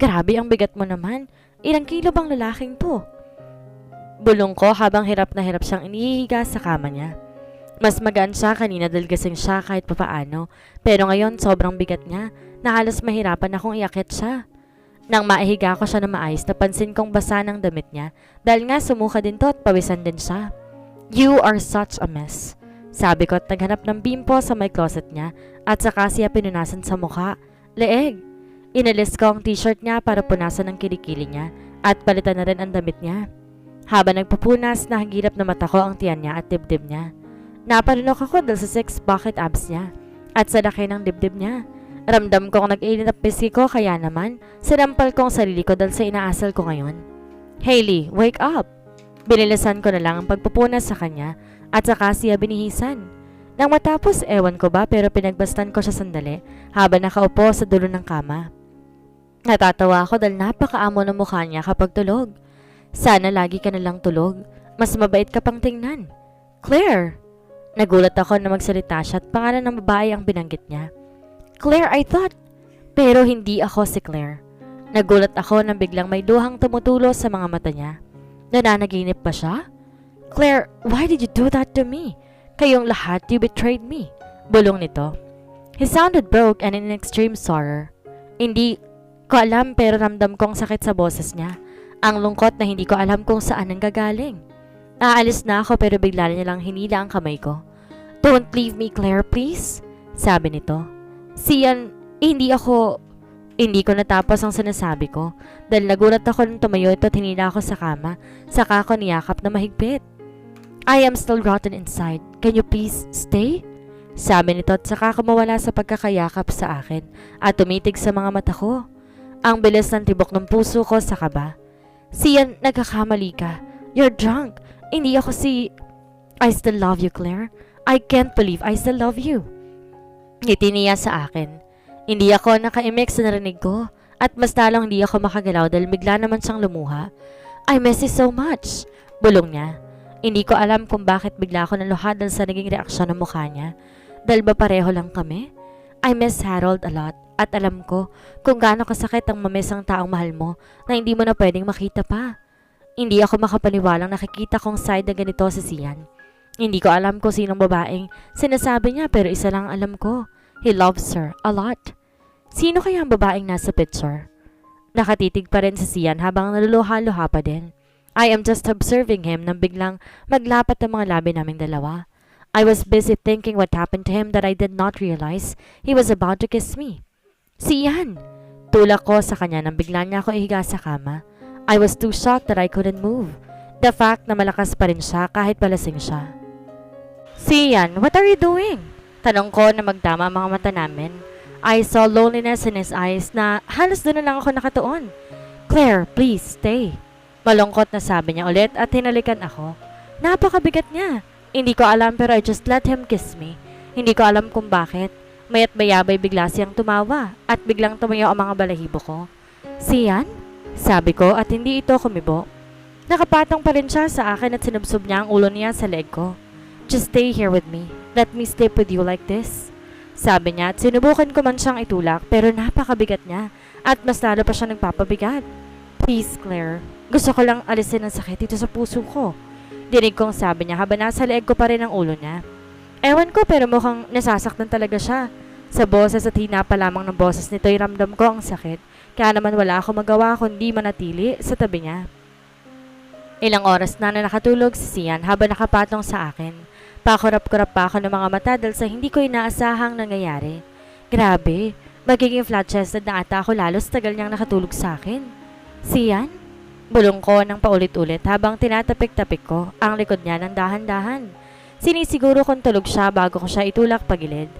Grabe ang bigat mo naman. Ilang kilo bang lalaking to? Bulong ko habang hirap na hirap siyang inihiga sa kama niya. Mas magaan siya kanina dahil gising siya kahit papaano. Pero ngayon sobrang bigat niya na halos mahirapan akong iakit siya. Nang maihiga ko siya na maayos, napansin kong basa ng damit niya dahil nga sumuka din to at pawisan din siya. You are such a mess. Sabi ko at naghanap ng bimpo sa may closet niya at saka siya pinunasan sa mukha. Leeg. Inalis ko ang t-shirt niya para punasan ang kilikili niya at palitan na rin ang damit niya. Habang nagpupunas, nakagilap na mata ko ang tiyan niya at dibdib niya. Napalunok ako dahil sa 6 bucket abs niya at sa laki ng dibdib niya. Ramdam kong nag-init ang pisngi ko kaya naman sinampal ko ang sarili ko dahil sa inaasal ko ngayon. Hailey, wake up! Binilisan ko na lang ang pagpupunas sa kanya at saka siya binihisan. Nang matapos, ewan ko ba pero pinagbastan ko siya sandali habang nakaupo sa dulo ng kama. Natatawa ako dahil napakaamo ng mukha niya kapag tulog. Sana lagi ka na lang tulog. Mas mabait ka pang tingnan. Claire! Nagulat ako na magsalita siya at pangalan ng babae ang binanggit niya. Claire, I thought. Pero hindi ako si Claire. Nagulat ako nang biglang may luhang tumutulo sa mga mata niya. Nananaginip ba siya? Claire, why did you do that to me? Kayong lahat, you betrayed me. Bulong nito. He sounded broke and in extreme sorrow. Hindi ko alam pero ramdam kong sakit sa boses niya. Ang lungkot na hindi ko alam kung saan ang gagaling. Aalis na ako pero bigla niya lang hinila ang kamay ko. Don't leave me, Claire, please. Sabi nito. Siyan, hindi ko natapos ang sinasabi ko dahil nagulat ako nung tumayo ito at hinila ako sa kama, saka ako niyakap na mahigpit. I am still rotten inside. Can you please stay? Sabi nito at saka ako mawala sa pagkakayakap sa akin at tumitig sa mga mata ko. Ang bilis ng tibok ng puso ko sa kaba. Siyan, nagkakamali ka. You're drunk. Hindi ako si... I still love you, Claire. I can't believe I still love you. Ngiti niya sa akin. Hindi ako nakaimik sa narinig ko at mas lalong hindi ako makagalaw dahil bigla naman siyang lumuha. I miss you so much. Bulong niya. Hindi ko alam kung bakit bigla ako naluha dahil sa naging reaksyon ng mukha niya. Dahil ba pareho lang kami? I miss Harold a lot at alam ko kung gaano kasakit ang mamiss ang taong mahal mo na hindi mo na pwedeng makita pa. Hindi ako makapaniwalang nakikita kong side na ganito si Sian. Hindi ko alam kung sinong babaeng sinasabi niya pero isa lang alam ko. He loves her a lot. Sino kaya ang babaeng nasa picture? Nakatitig pa rin si Sian habang naluluha-luha pa din. I am just observing him nang biglang maglapat ang mga labi naming dalawa. I was busy thinking what happened to him that I did not realize he was about to kiss me. Sian! Tulak ko sa kanya nang bigla niya ako ihiga sa kama. I was too shocked that I couldn't move. The fact na malakas pa rin siya kahit palasing siya. Sian, what are you doing? Tanong ko na magdama ang mga mata namin. I saw loneliness in his eyes na halos doon na lang ako nakatuon. Claire, please stay. Malungkot na sabi niya ulit at hinalikan ako. Napakabigat niya. Hindi ko alam pero I just let him kiss me. Hindi ko alam kung bakit. Maya't mayabay bigla siyang tumawa at biglang tumayo ang mga balahibo ko. Sian? Sabi ko at hindi ito kumibo. Nakapatong pa rin siya sa akin at sinubsob niya ang ulo niya sa leg ko. Just stay here with me. Let me sleep with you like this. Sabi niya at sinubukan ko man siyang itulak pero napakabigat niya at mas lalo pa siya nagpapabigat. Please, Claire. Gusto ko lang alisin ang sakit dito sa puso ko. Dinig kong sabi niya habang nasa leeg ko pa rin ang ulo niya. Ewan ko pero mukhang nasasaktan talaga siya. Sa boses at hina pa lamang ng boses nito'y ramdam ko ang sakit. Kaya naman wala akong magawa kundi manatili sa tabi niya. Ilang oras na nakatulog si Sian habang nakapatong sa akin. Pakurap-kurap pa ako ng mga mata dahil sa hindi ko inaasahang nangyayari. Grabe, magiging flat-chested na ata ako lalo sa tagal niyang nakatulog sa akin. Sian? Bulong ko ng paulit-ulit habang tinatapik-tapik ko ang likod niya ng dahan-dahan. Sinisiguro kong tulog siya bago ko siya itulak pagilid.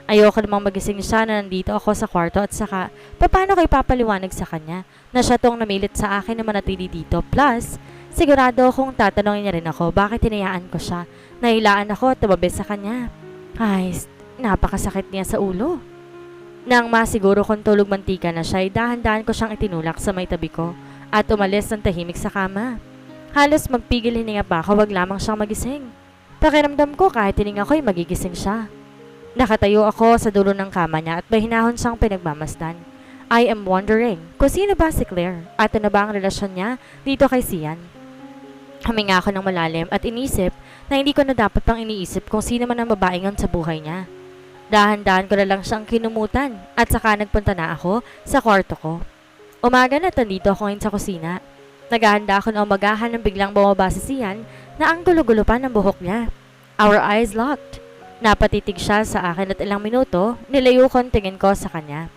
Ayoko namang magising siya na nandito ako sa kwarto at saka paano ko ipapaliwanag sa kanya na siya tong namilit sa akin na manatili dito. Plus, sigurado akong tatanungin niya rin ako bakit hinayaan ko siya. Nahilaan ako at tumabi sa kanya. Ay, napakasakit niya sa ulo. Nang masiguro kong tulog mantika na siya, dahan-dahan ko siyang itinulak sa may tabi ko at umalis ng tahimik sa kama. Halos magpigil hininga pa ako, wag lamang siyang magising. Pakiramdam ko kahit hininga ko'y magigising siya. Nakatayo ako sa dulo ng kama niya at may hinahon siyang pinagmamasdan. I am wondering kung sino ba si Claire at ano ba ang relasyon niya dito kay Sian. Huminga ako ng malalim at inisip na hindi ko na dapat pang iniisip kung sino man ang babaeng yun sa buhay niya. Dahan-dahan ko na lang siyang kinumutan at saka nagpunta na ako sa kwarto ko. Umaga na nandito ako ngayon sa kusina. Naghahanda ako na umagahan nang biglang bumaba si Sian na ang gulo-gulo pa ng buhok niya. Our eyes locked. Napatitig siya sa akin at ilang minuto, nilayo ko ang tingin ko sa kanya.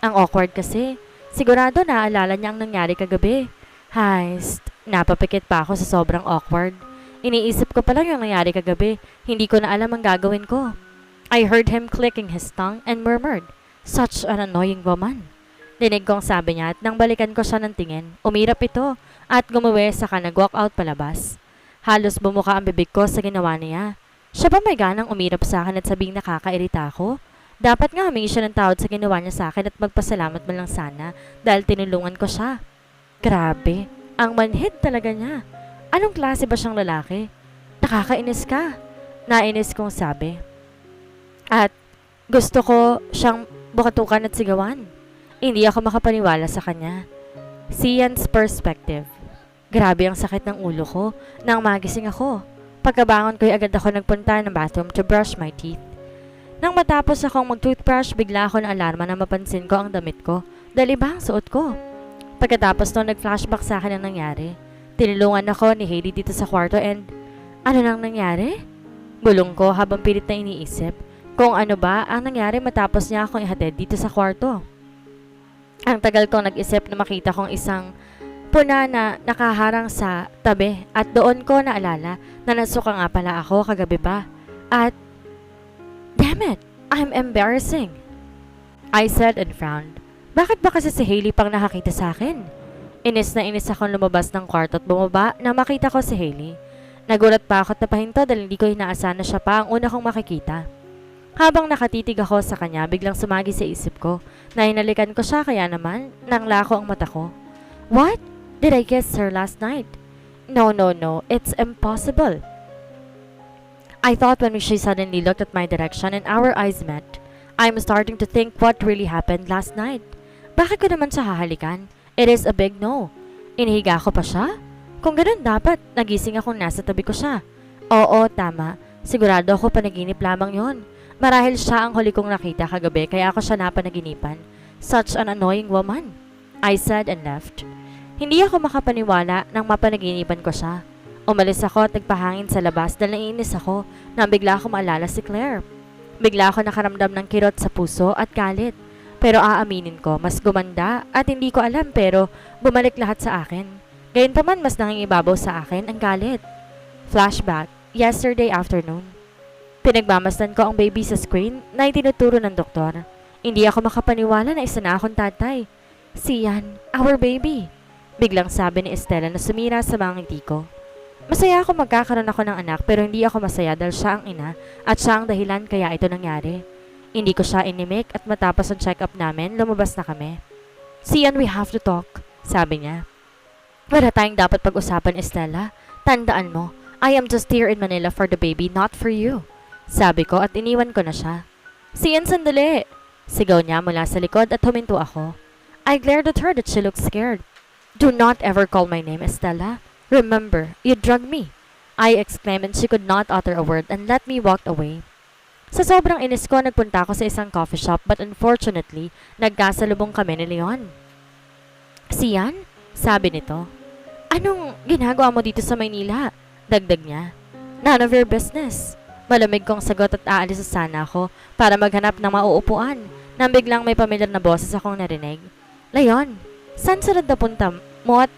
Ang awkward kasi. Sigurado naaalala niya ang nangyari kagabi. Heist. Napapikit pa ako sa sobrang awkward. Iniisip ko pa lang yung nangyari kagabi. Hindi ko na alam ang gagawin ko. I heard him clicking his tongue and murmured, "Such an annoying woman." Dinig kong sabi niya at nang balikan ko siya ng tingin, umirap ito at gumuwi saka nag-walk out palabas. Halos bumuka ang bibig ko sa ginawa niya. Siya ba may ganang umirap sa akin at sabing nakakairita ako? Dapat nga humingi siya ng tawad sa ginawa niya sa akin at magpasalamat man lang sana dahil tinulungan ko siya. Grabe, ang manhid talaga niya. Anong klase ba siyang lalaki? Nakakainis ka. Nainis kong sabi. At gusto ko siyang bukatukan at sigawan. Hindi ako makapaniwala sa kanya. Sian's perspective. Grabe ang sakit ng ulo ko nang magising ako. Pagkabangon ko'y agad ako nagpunta ng bathroom to brush my teeth. Nang matapos akong mag-toothbrush, bigla ako na alarma na mapansin ko ang damit ko dahil iba ang suot ko. Pagkatapos nung nag-flashback sa akin ang nangyari, tinulungan ako ni Hailey dito sa kwarto and ano nang nangyari? Bulong ko habang pilit na iniisip kung ano ba ang nangyari matapos niya akong ihatid dito sa kwarto. Ang tagal kong nag-isip na makita kong isang puna na nakaharang sa tabi at doon ko naalala na nasuka nga pala ako kagabi pa. At, damn it, I'm embarrassing. I said and frowned. Bakit ba kasi si Hailey pang nakakita sa akin? Inis na inis akong lumabas ng kwarto at bumaba na makita ko si Hailey. Nagulat pa ako at napahinto dahil hindi ko inaasahan na siya pa ang una kong makikita. Habang nakatitig ako sa kanya, biglang sumagi sa isip ko na hinalikan ko siya kaya naman nang lako ang mata ko. What? Did I kiss her last night? No, it's impossible. I thought when she suddenly looked at my direction and our eyes met. I'm starting to think what really happened last night. Bakit ko naman siya hahalikan? It is a big no. Inihiga ko pa siya? Kung ganun dapat, nagising akong nasa tabi ko siya. Oo, tama. Sigurado ako panaginip lamang yon. Marahil siya ang huli kong nakita kagabi kaya ako siya napanaginipan. Such an annoying woman. I said and left. Hindi ako makapaniwala nang mapanaginipan ko siya. Umalis ako at nagpahangin sa labas dahil naiinis ako nang bigla ako maalala si Claire. Bigla ako nakaramdam ng kirot sa puso at galit. Pero aaminin ko, mas gumanda at hindi ko alam pero bumalik lahat sa akin. Gayunpaman mas nangingibabaw sa akin ang galit. Flashback, yesterday afternoon. Pinagmamasdan ko ang baby sa screen na itinuturo ng doktor. Hindi ako makapaniwala na isa na akong tatay. Sian, our baby. Biglang sabi ni Estela na sumira sa mga ngiti ko. Masaya ako magkakaroon ako ng anak pero hindi ako masaya dahil siya ang ina at siya ang dahilan kaya ito nangyari. Hindi ko siya inimik at matapos ang check-up namin, lumabas na kami. Sian, we have to talk, sabi niya. Wala tayong dapat pag-usapan, Estela. Tandaan mo, I am just here in Manila for the baby, not for you. Sabi ko at iniwan ko na siya. Sian, sandali! Sigaw niya mula sa likod at huminto ako. I glared at her that she looked scared. Do not ever call my name, Estela. Remember, you drugged me. I exclaimed and she could not utter a word and let me walk away. Sa sobrang inis ko, nagpunta ako sa isang coffee shop but unfortunately, nagkasalubong kami ni Leon. Sian? Sabi nito. Anong ginagawa mo dito sa Maynila? Dagdag niya. None of your business. Malamig kong sagot at aalis sana ako para maghanap ng mauupuan nang biglang may pamilyar na boses akong narinig. Leon, saan sunod na punta mo at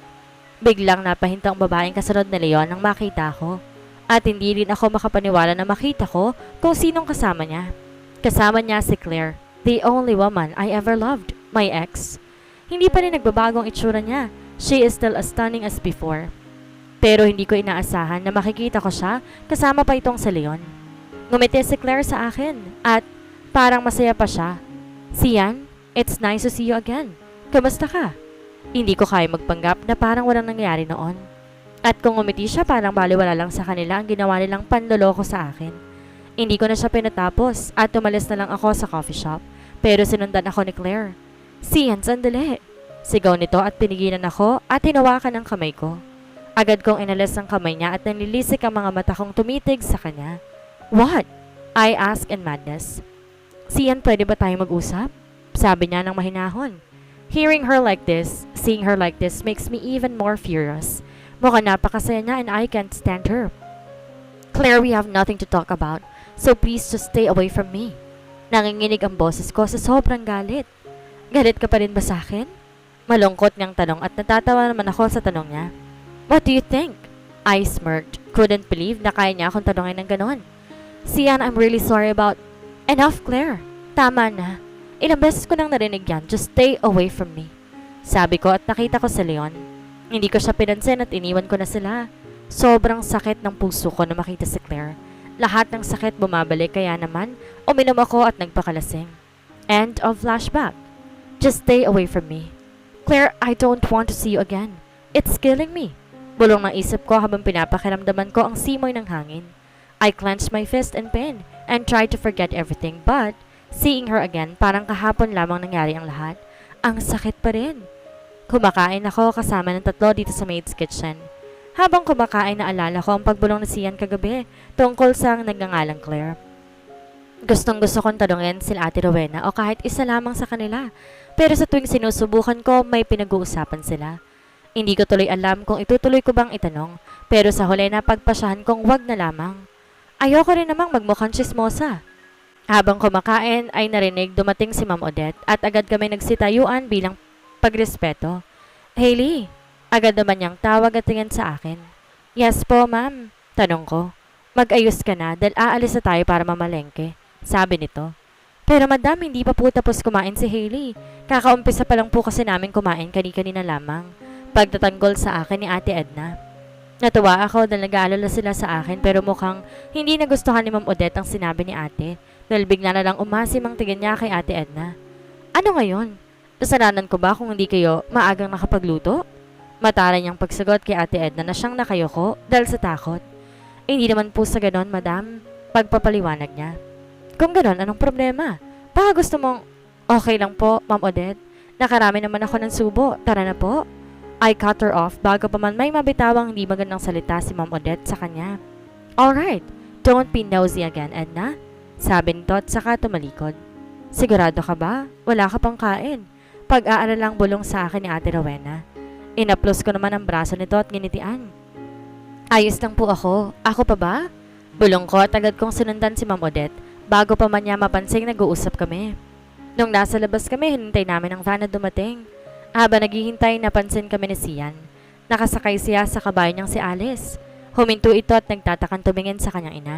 biglang napahinto ang babaeng kasunod ni Leon nang makita ko. At hindi rin ako makapaniwala na makita ko kung sinong kasama niya. Kasama niya si Claire, the only woman I ever loved, my ex. Hindi pa rin nagbabagong itsura niya. She is still as stunning as before. Pero hindi ko inaasahan na makikita ko siya kasama pa itong si Leon. Ngumiti si Claire sa akin at parang masaya pa siya. Sian, it's nice to see you again. Kamusta ka? Hindi ko kaya magpanggap na parang walang nangyari noon. At kung ngumiti siya parang baliwala lang sa kanila ang ginawa nilang panloloko sa akin. Hindi ko na siya pinatapos at tumalis na lang ako sa coffee shop. Pero sinundan ako ni Claire. Sian, sandali. Sigaw nito at pinigilan ako at hinawakan ang kamay ko. Agad kong inalis ang kamay niya at nanlilisik ang mga mata kong tumitig sa kanya. What? I asked in madness. Sian, pwede ba tayo mag-usap? Sabi niya ng mahinahon. Hearing her like this, seeing her like this makes me even more furious. Mukhang napakasaya niya and I can't stand her. Claire, we have nothing to talk about, so please just stay away from me. Nanginginig ang boses ko sa sobrang galit. Galit ka pa rin ba sa akin? Malungkot niyang tanong at natatawa naman ako sa tanong niya. What do you think? I smirked. Couldn't believe na kaya niya akong tanongin ng ganon. Sian, I'm really sorry about... Enough, Claire. Tama na. Ilang beses ko nang narinig yan. Just stay away from me. Sabi ko at nakita ko si Leon. Hindi ko siya pinansin at iniwan ko na sila. Sobrang sakit ng puso ko na makita si Claire. Lahat ng sakit bumabalik kaya naman uminom ako at nagpakalasing. End of flashback. Just stay away from me. Claire, I don't want to see you again. It's killing me. Bulong ng isip ko habang pinapakiramdaman ko ang simoy ng hangin. I clenched my fist in pain and tried to forget everything but seeing her again parang kahapon lamang nangyari ang lahat. Ang sakit pa rin. Kumakain ako kasama ng tatlo dito sa maid's kitchen. Habang kumakain naalala ko ang pagbulong ni Sian kagabi tungkol sa nagngangalang Claire. Gustong gusto kong tanungin sila Ate Rowena o kahit isa lamang sa kanila. Pero sa tuwing sinusubukan ko may pinag-uusapan sila. Hindi ko tuloy alam kung itutuloy ko bang itanong pero sa huli na pagpasyahan kong wag na lamang. Ayoko rin namang magmukhang chismosa. Habang kumakain ay narinig dumating si Ma'am Odette at agad kami nagsitayuan bilang pagrespeto. Hailey, agad naman niyang tawag at tingin sa akin. Yes po, ma'am. Tanong ko. Mag-ayos ka na dahil aalis na tayo para mamalengke. Sabi nito. Pero madam, hindi pa po tapos kumain si Hailey. Kakaumpisa pa lang po kasi namin kumain kani-kanina lamang. Pagtatanggol sa akin ni Ate Edna. Natuwa ako dahil nag-aalala sila sa akin pero mukhang hindi nagustuhan ni Ma'am Odette ang sinabi ni ate dahil bigla na lang umasim ang tingin niya kay Ate Edna. Ano ngayon? Kasalanan ko ba kung hindi kayo maagang nakapagluto? Matara niyang pagsagot kay Ate Edna na siyang nakayoko dahil sa takot. Hindi naman po sa ganon, madam. Pagpapaliwanag niya. Kung ganon, anong problema? Baka gusto mong... Okay lang po, Ma'am Odette. Nakarami naman ako ng subo. Tara na po. I cut her off bago pa man may mabitawang hindi magandang salita si Ma'am Odette sa kanya. Alright, don't be nosy again, Edna. Sabi nito at saka tumalikod. Sigurado ka ba? Wala ka pang kain. Pag-aaral lang bulong sa akin ni Ate Rowena. Inaplos ko naman ang braso nito at nginitian. Ayos lang po ako. Ako pa ba? Bulong ko at agad kong sinundan si Ma'am Odette bago pa man niya mapansing nag-uusap kami. Nung nasa labas kami, hinintay namin ang van na dumating. Habang naghihintay, napansin kami ni Sian. Nakasakay siya sa kabayo niyang si Alice. Huminto ito at nagtatakan tumingin sa kanyang ina.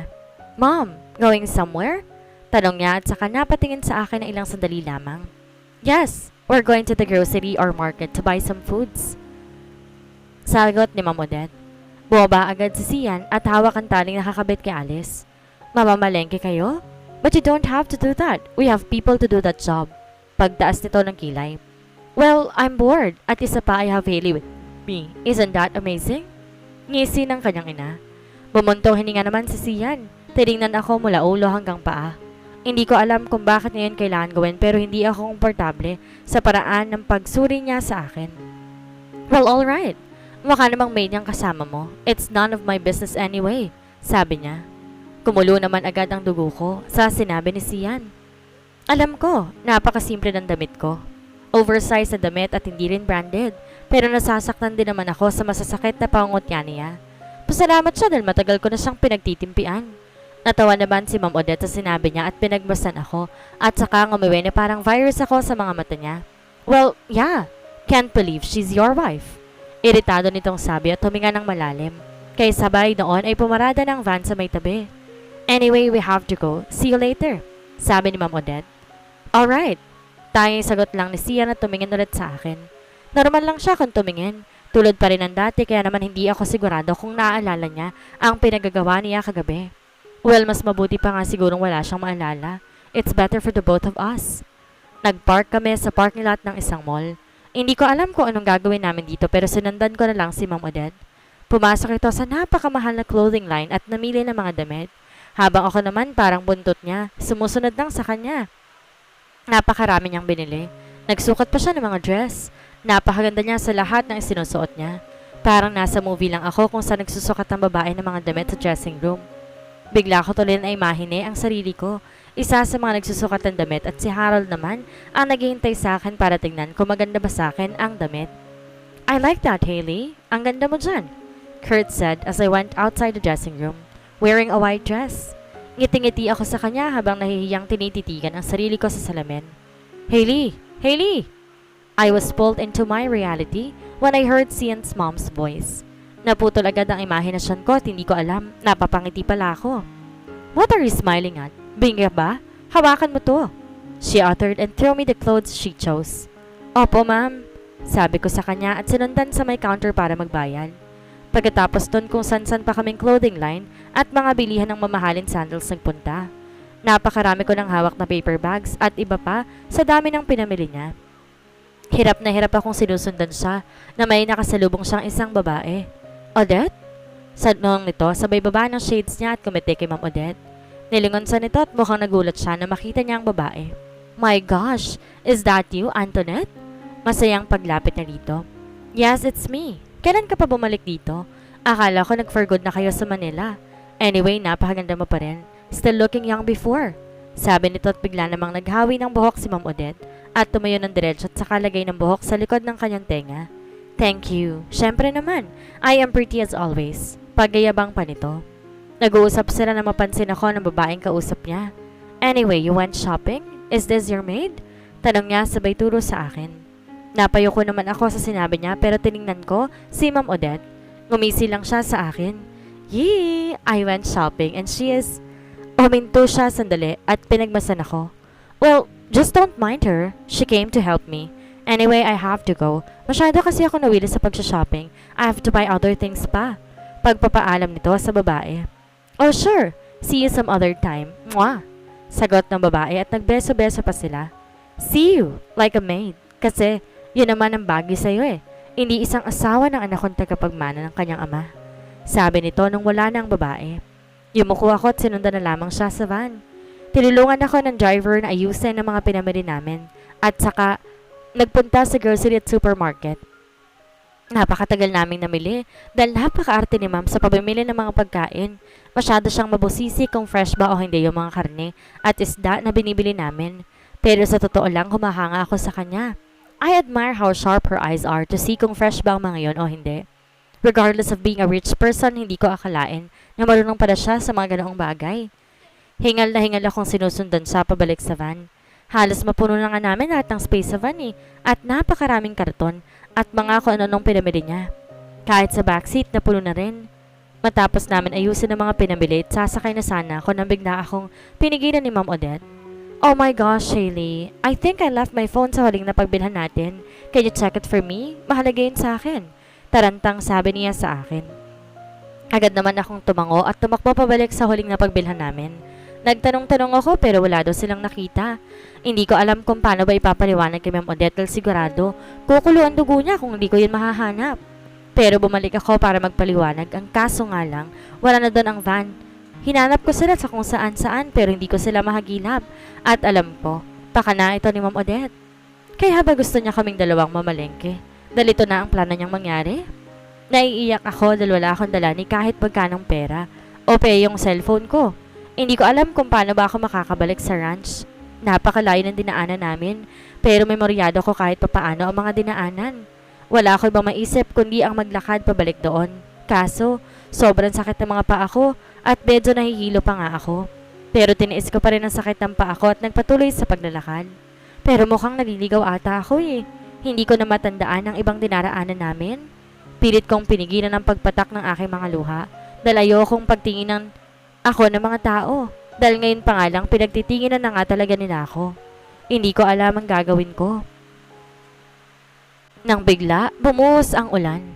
Mom, going somewhere? Tanong niya at saka napatingin sa akin ng ilang sandali lamang. Yes, we're going to the grocery or market to buy some foods. Sagot ni Ma'am Odette. Bumaba agad si Sian at hawak ang taling nakakabit kay Alice. Mamamalengke kayo? But you don't have to do that. We have people to do that job. Pagtaas nito ng kilay. Well, I'm bored. At isa pa I have Hailey with me. Isn't that amazing? Ngisi ng kanyang ina. Bumuntong hininga naman si Sian. Tinignan ako mula ulo hanggang paa. Hindi ko alam kung bakit ngayon kailangan gawin pero hindi ako komportable sa paraan ng pagsuri niya sa akin. Well, alright. Mukha namang maid niyang kasama mo. It's none of my business anyway, sabi niya. Kumulo naman agad ang dugo ko sa sinabi ni Sian. Alam ko, napakasimple ng damit ko. Oversized na damit at hindi rin branded. Pero nasasaktan din naman ako sa masasakit na pangungutya niya. Pasalamat siya dahil matagal ko na siyang pinagtitimpian. Natawa naman si Ma'am Odette sa sinabi niya at pinagmasan ako at saka ngumiwi na parang virus ako sa mga mata niya. Well, yeah. Can't believe she's your wife. Iritado nitong sabi at huminga ng malalim. Kaya sabay noon ay pumarada ng van sa may tabi. Anyway, we have to go. See you later. Sabi ni Ma'am Odette. Alright. Tanging sagot lang ni Sian at tumingin ulit sa akin. Normal lang siya kung tumingin. Tulad pa rin ng dati kaya naman hindi ako sigurado kung naaalala niya ang pinagagawa niya kagabi. Well, mas mabuti pa nga sigurong wala siyang maalala. It's better for the both of us. Nagpark kami sa parking lot ng isang mall. Hindi ko alam kung anong gagawin namin dito pero sinundan ko na lang si Ma'am Odette. Pumasok ito sa napakamahal na clothing line at namili ng mga damit. Habang ako naman parang buntot niya, sumusunod lang sa kanya. Napakarami niyang binili. Nagsukat pa siya ng mga dress. Napakaganda niya sa lahat ng isinusuot niya. Parang nasa movie lang ako kung saan nagsusukat ang babae ng mga damit sa dressing room. Bigla ko tuloy na imahine ang sarili ko. Isa sa mga nagsusukat ng damit at si Harold naman ang naghihintay sa akin para tingnan kung maganda ba sa akin ang damit. I like that, Hailey. Ang ganda mo dyan, Kurt said as I went outside the dressing room, wearing a white dress. Ngiti-ngiti ako sa kanya habang nahihiyang tinititigan ang sarili ko sa salamin. Hailey! Hailey! I was pulled into my reality when I heard Sian's mom's voice. Naputol agad ang imahinasyon ko at hindi ko alam. Napapangiti pala ako. What are you smiling at? Bingi ba? Hawakan mo to. She uttered and threw me the clothes she chose. Opo, ma'am. Sabi ko sa kanya at sinundan sa may counter para magbayad. Pagkatapos dun kung san-san pa kaming clothing line at mga bilihan ng mamahalin sandals nagpunta. Napakarami ko ng hawak na paper bags at iba pa sa dami ng pinamili niya. Hirap na hirap akong sinusundan siya na may nakasalubong siyang isang babae. Odette? Sa noong nito, sabay baba ng shades niya at kumite kay Ma'am Odette. Nilingon sa nito at mukhang nagulat siya na makita niya ang babae. My gosh, is that you, Antoinette? Masayang paglapit niya dito. Yes, it's me. Kailan ka pa bumalik dito? Akala ko nag-for good na kayo sa Manila. Anyway, napakaganda mo pa rin. Still looking young before. Sabi nito at bigla namang naghawi ng buhok si Ma'am Odette at tumayo ng diretso at saka lagay ng buhok sa likod ng kanyang tenga. Thank you. Syempre naman, I am pretty as always. Paggayabang pa nito. Nag-uusap sila na mapansin ako ng babaeng kausap niya. Anyway, you went shopping? Is this your maid? Tanong niya sabay turo sa akin. Napayo ko naman ako sa sinabi niya pero tiningnan ko si Ma'am Odette. Ngumisi lang siya sa akin. Yee! I went shopping and she is... Huminto siya sandali at pinagmasan ako. Well, just don't mind her. She came to help me. Anyway, I have to go. Masyado kasi ako nawili sa pag-shopping. I have to buy other things pa. Pagpapaalam nito sa babae. Oh sure, see you some other time. Mwah! Sagot ng babae at nagbeso-beso pa sila. See you, like a maid. Kasi, yun naman ang bagay sa'yo eh. Hindi isang asawa ng anak kong tagapagmana ng kanyang ama. Sabi nito nung wala na ang babae. Yumuko ako at sinundan na lamang siya sa van. Tinulungan ako ng driver na ayusin ang mga pinamili namin. At saka, nagpunta sa grocery at supermarket. Napakatagal naming namili dahil napakaarte ni ma'am sa pabimili ng mga pagkain. Masyado siyang mabusisi kung fresh ba o hindi yung mga karne at isda na binibili namin. Pero sa totoo lang humahanga ako sa kanya. I admire how sharp her eyes are to see kung fresh ba ang mga yon o hindi. Regardless of being a rich person, hindi ko akalain na marunong pala siya sa mga ganoong bagay. Hingal na hingal akong sinusundan siya pabalik sa van. Halos mapuno na nga namin lahat ng space sa van at napakaraming karton at mga kung ano-anong pinamili niya. Kahit sa backseat na puno na rin. Matapos namin ayusin ang mga pinamili at sasakay na sana ako nang bigla akong pinigilan ni Ma'am Odette. Oh my gosh, Shaylee. I think I left my phone sa huling na pagbilhan natin. Can you check it for me? Mahalaga yun sa akin. Tarantang sabi niya sa akin. Agad naman akong tumango at tumakbo pabalik sa huling na pagbilhan namin. Nagtanong-tanong ako pero wala daw silang nakita. Hindi ko alam kung paano ba ipapaliwanag kay Ma'am Odette dahil sigurado kukulo ang dugo niya kung hindi ko yun mahahanap. Pero bumalik ako para magpaliwanag. Ang kaso nga lang, wala na doon ang van. Hinanap ko sila sa kung saan-saan pero hindi ko sila mahagilap. At alam ko, baka na ito ni Ma'am Odette. Kaya ba gusto niya kaming dalawang mamalengke? Dahil ito na ang plano niyang mangyari? Naiiyak ako dahil wala akong dala ni kahit magkanong pera. O yung cellphone ko. Hindi ko alam kung paano ba ako makakabalik sa ranch. Napakalayo ng dinaanan namin, pero memoryado ko kahit papaano ang mga dinaanan. Wala ako ibang maisip kundi ang maglakad pabalik doon. Kaso, sobrang sakit ng mga paa ko at medyo nahihilo pa nga ako. Pero tiniis ko pa rin ang sakit ng paa ko at nagpatuloy sa paglalakad. Pero mukhang naliligaw ata ako eh. Hindi ko na matandaan ang ibang dinaraanan namin. Pilit kong pinigilan ang pagpatak ng aking mga luha dahil ayokong pagtingin ng ako ng mga tao. Dahil ngayon pa nga lang pinagtitinginan na nga talaga nila ako. Hindi ko alam ang gagawin ko. Nang bigla, bumuhos ang ulan.